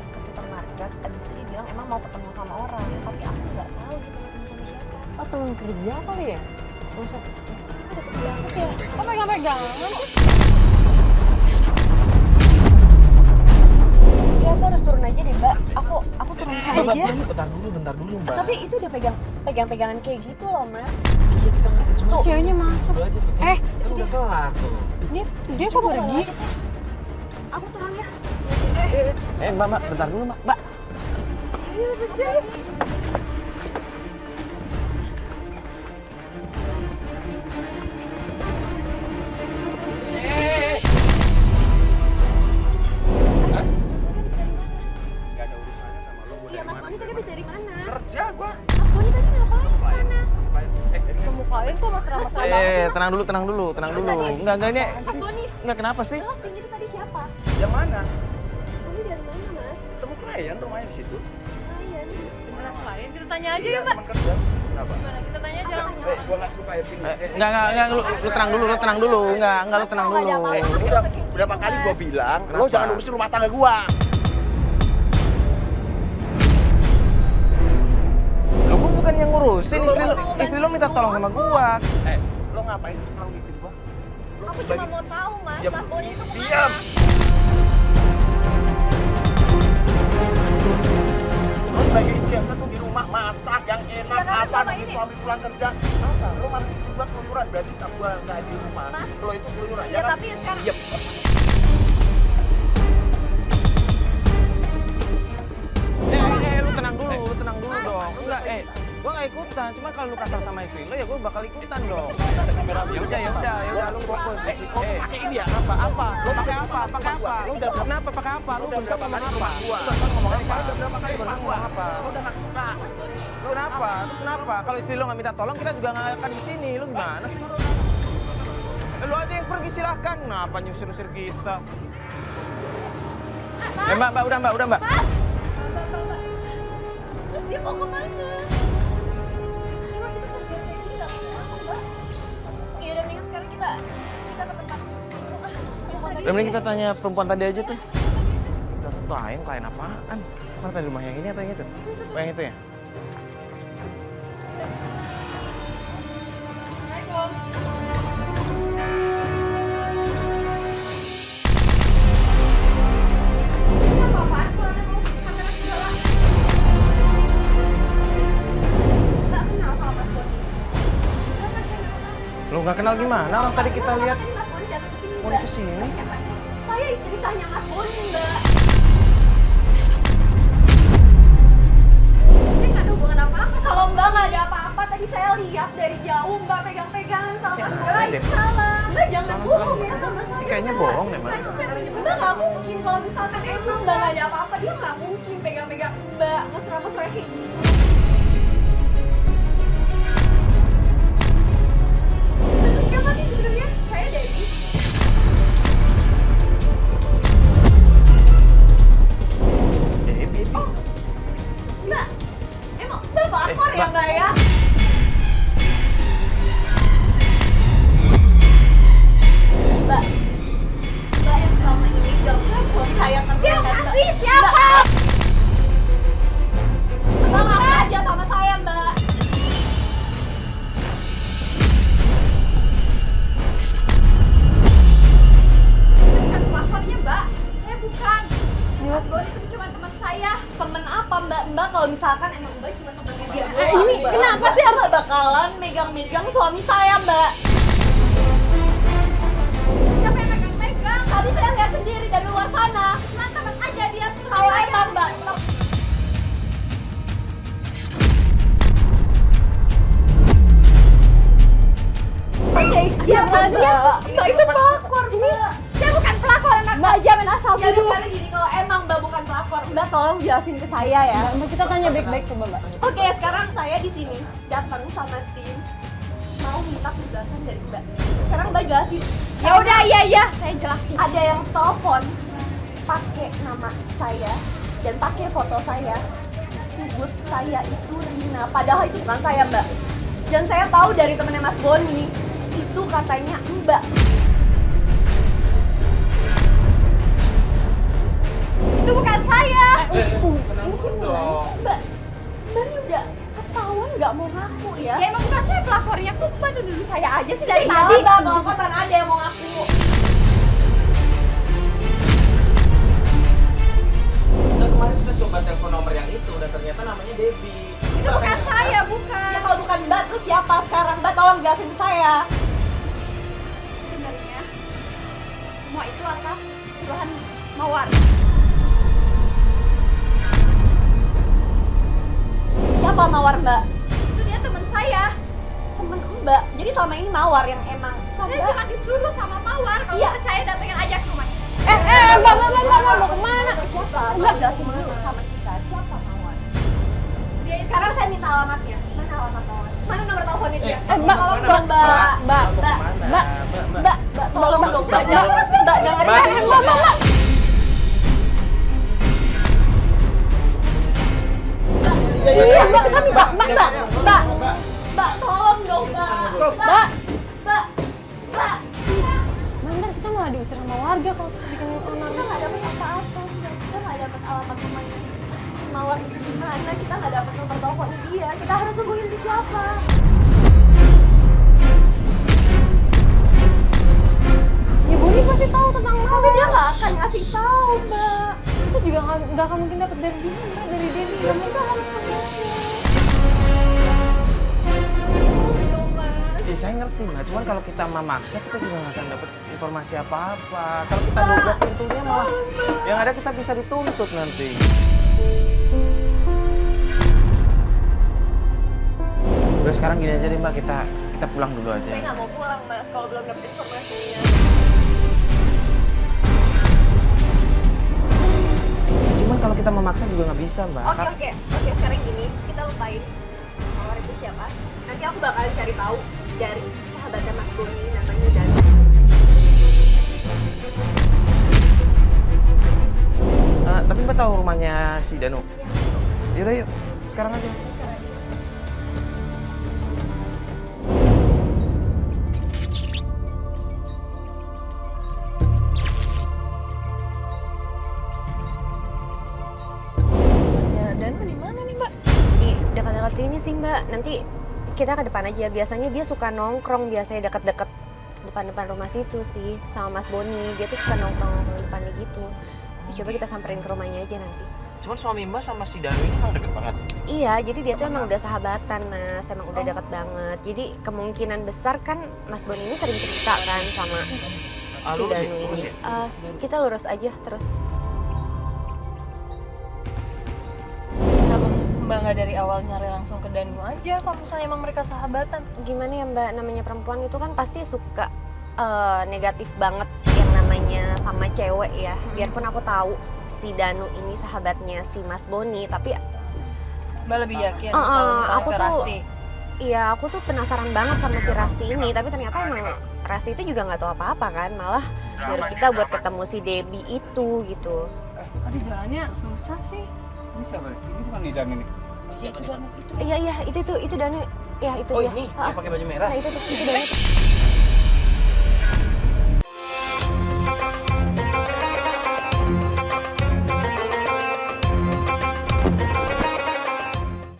ke supermarket, abis itu dia bilang emang mau ketemu sama orang, tapi aku nggak tahu dia mau ketemu sama siapa. Oh, teman kerja kali ya? Maksud, Tapi kok deket banget ya? kok pegang-pegangan sih? Ya aku harus turun aja deh mbak, aku turun aja. Bentar dulu mbak. Tapi itu udah pegang-pegangan kayak gitu loh mas. Iya kita ngerti, cuma Tuh, ceweknya masuk. itu aja tuh. Kan udah kelar tuh. Dia kok pergi? Aku turun ya. Mbak, bentar dulu mbak. Gak ada urusannya sama lo. Iya mas Boni tadi habis dari mana? Kerja gua. Mas Boni tadi ngapain di sana? Kemukain kok mesra-mesra banget sih, Mas. Tenang dulu. Enggak ini. Mas Boni, Enggak kenapa sih? jelasin itu tadi siapa? Yang mana? Mas Boni dari mana mas? Ketemu klien tuh main di situ. Klien. Beneran klien, kita tanya aja ya, Mbak. Teman kerja. Kenapa? Gimana? Kita tanya aja langsung. Gua enggak suka Irvin. Enggak, lu tenang dulu. Enggak, lu tenang dulu. Berapa kali gua bilang, lo jangan urusin rumah tangga gua. Lo gua bukan yang ngurusin, istri lo minta tolong sama gua. Lo ngapain sih selalu ngikutin gua? Lo Aku cuma mau tahu mas, Diam. Mas Boni itu kemana? Diam. Lo sebagai istri yang tuh di rumah masak yang enak, Ya, kan apa selama nanti ini. suami pulang kerja. Apa? Lo malah tiba keluyuran, berarti tak gua nggak di rumah. Mas. Lo itu keluyuran, Iya kan? tapi sekarang Diam. Lu tenang dulu dong. Enggak, gua enggak ikutan. Cuma kalau lu kasar sama istri lo ya gua bakal ikutan dong. Ya udah, lu fokus di situ. Pakai ini ya? Apa? Lu pakai apa? Lu udah kenapa pakai apa? Lu udah bisa ngomong apa? Gua. Lu barusan ngomong apa? Udah berapa kali Lu barusan gua? ngomong apa? Lo udah nggak suka. Terus kenapa? Kalau istri lo nggak minta tolong, kita juga nggak akan di sini. Lu gimana sih? Lu aja yang pergi silahkan. Kenapa nyusir-nyusir kita? Mbak, udah mbak. terus dia mau kemana? Iya udah mendingan sekarang kita ke tempat perempuan tadi. Udah mending kita tanya perempuan tadi aja tuh. Udah lain klien apaan? Mana tadi rumah yang ini atau yang itu? Oh, yang itu ya? Lo nggak kenal gimana? Orang tadi kita lihat Mas Boni datang ke sini. Boni kesini. Saya istri sahnya Mas Boni, Mbak. Saya nggak ada hubungan apa-apa. Kalau Mbak nggak ada apa-apa, tadi saya lihat dari jauh Mbak pegang-pegangan sama Mas Boni. deh. Salah. Mbak jangan Salah. bohong ya sama saya. Ini kayaknya Mbak. bohong deh, Mbak. Mbak nggak mungkin kalau misalkan emang Mbak nggak ada apa-apa, dia nggak mungkin pegang-pegang Mbak mesra-mesra kayak gini. Itu siapa sih sebenarnya? Saya Dewi. Mbak, emang Mbak pelakor ya Mbak ya? Mbak yang selama ini gak pernah saya sampaikan Mbak. Siapa? Mbak ngapain aja sama saya Mbak? Bukan pelakornya Mbak, saya bukan. Mas Boni itu cuma teman saya. Temen apa Mbak? Mbak kalau misalkan emang Mbak cuma temennya dia doang, ini Mbak. kenapa sih harus- Mbak bakalan megang-megang suami saya Mbak? Siapa yang megang-megang? Tadi saya lihat sendiri dari luar sana. Teman-teman aja dia tuh. Kalau emang Mbak Siapa dia? Mbak itu pelakor Mbak. Saya bukan pelakor, anak Mbak jangan asal tuduh. Ya sekarang gini, kalau emang Mbak bukan pelakor, Mbak tolong jelasin ke saya ya. Mbak, kita tanya baik-baik coba, Mbak. Oke, sekarang saya di sini datang sama tim mau minta penjelasan dari Mbak. Sekarang Mbak jelasin. Ya udah, iya, saya jelasin. Ada yang telepon pakai nama saya dan pakai foto saya. Sebut saya itu Rina, padahal itu bukan saya, Mbak. Dan saya tahu dari temennya Mas Boni, itu katanya Mbak. Itu bukan saya. ini gimana sih, Mbak? Mbak ini udah ketahuan nggak mau ngaku ya? Ya emang bukan saya pelapornya, kok Mbak nuduh saya aja sih dari Iya, tadi. Mbak, kalau kan ada yang mau ngaku. Dan kemarin kita coba telepon nomor yang itu dan ternyata namanya Debbie. Itu bukan saya, bukan. Ya kalau bukan Mbak, terus siapa sekarang? Mbak tolong jelasin ke saya. Sebenarnya semua itu atas suruhan Mawar. Siapa Mawar, Mbak? Itu dia teman saya. Temen Mbak. Jadi selama ini Mawar yang emang Saya cuma disuruh sama Mawar. Kalau Iya. percaya datengin aja ke rumahnya. Mbak mau kemana? Siapa? Mbak jelasin dulu sama kita. Siapa Mawar? Dia itu Sekarang saya minta alamatnya. Mana alamat Mawar? Mana nomor teleponnya dia? Mbak, tolong mana? dong, Mbak. Mbak, Mbak, tolong dong. bisa Mbak, Mbak, dengerin. Mbak. Mbak, tolong dong, Mbak. Mbak. Mantan kita malah diusir sama warga kalau bikin onar. Kita nggak dapet apa-apa, Mbak. Kita nggak dapet alamat rumahnya Mawar itu di mana. Kita nggak dapet nomor teleponnya dia. Kita harus hubungin ke siapa? Ya Boni pasti tahu tentang Tapi Mawar. dia nggak akan ngasih tahu, Mbak. Itu juga nggak akan mungkin dapat dari dia, Mbak. Dari Debbie. Kita harus hubungin. Ya saya ngerti Mbak, cuman kalau kita memaksa kita juga nggak akan dapat informasi apa-apa. Kalau kita buka pintunya malah yang ada kita bisa dituntut nanti. Udah sekarang gini aja deh Mbak, kita pulang dulu aja. Saya nggak mau pulang, Mbak, kalau belum dapet informasinya. Cuman kalau kita memaksa juga nggak bisa Mbak. Oke. Sekarang gini, kita lupain Mawar itu siapa. Nanti aku bakal cari tahu dari sahabatnya Mas Boni, namanya Danu. Tapi Mbak tahu rumahnya si Danu? Yaudah yuk, sekarang aja. Ya Danu di mana nih, Mbak? Di dekat-dekat sini sih Mbak. Nanti kita ke depan aja. Biasanya dia suka nongkrong biasanya dekat-dekat depan-depan rumah situ sih sama Mas Boni. Dia tuh suka nongkrong di depannya gitu. Ya, coba kita samperin ke rumahnya aja nanti. Cuman suami Mbak sama si Danu ini emang deket banget. Iya, jadi dia tuh emang udah sahabatan Mas, emang udah deket banget. Jadi kemungkinan besar kan Mas Boni ini sering cerita kan sama si Lurus ya? Danu Lurus ini. ya? Kita lurus aja terus. Kenapa Mbak nggak dari awal nyari langsung ke Danu aja kalau misalnya emang mereka sahabatan? Gimana ya Mbak, namanya perempuan itu kan pasti suka negatif banget yang namanya sama cewek ya. Biarpun aku tahu si Danu ini sahabatnya si Mas Boni, tapi Mbak lebih yakin kalau misalnya aku ke tuh Rasti? iya aku tuh penasaran banget sama si Rasti ini. Tapi ternyata emang Rasti itu juga nggak tahu apa-apa kan, malah nyuruh kita buat ketemu si Debbie itu gitu. Aduh jalannya susah sih. Ini siapa? Ini bukan Nidan ini. Iya itu Danu, ya itu Oh dia. ini, yang pakai baju merah? Nah itu Danu.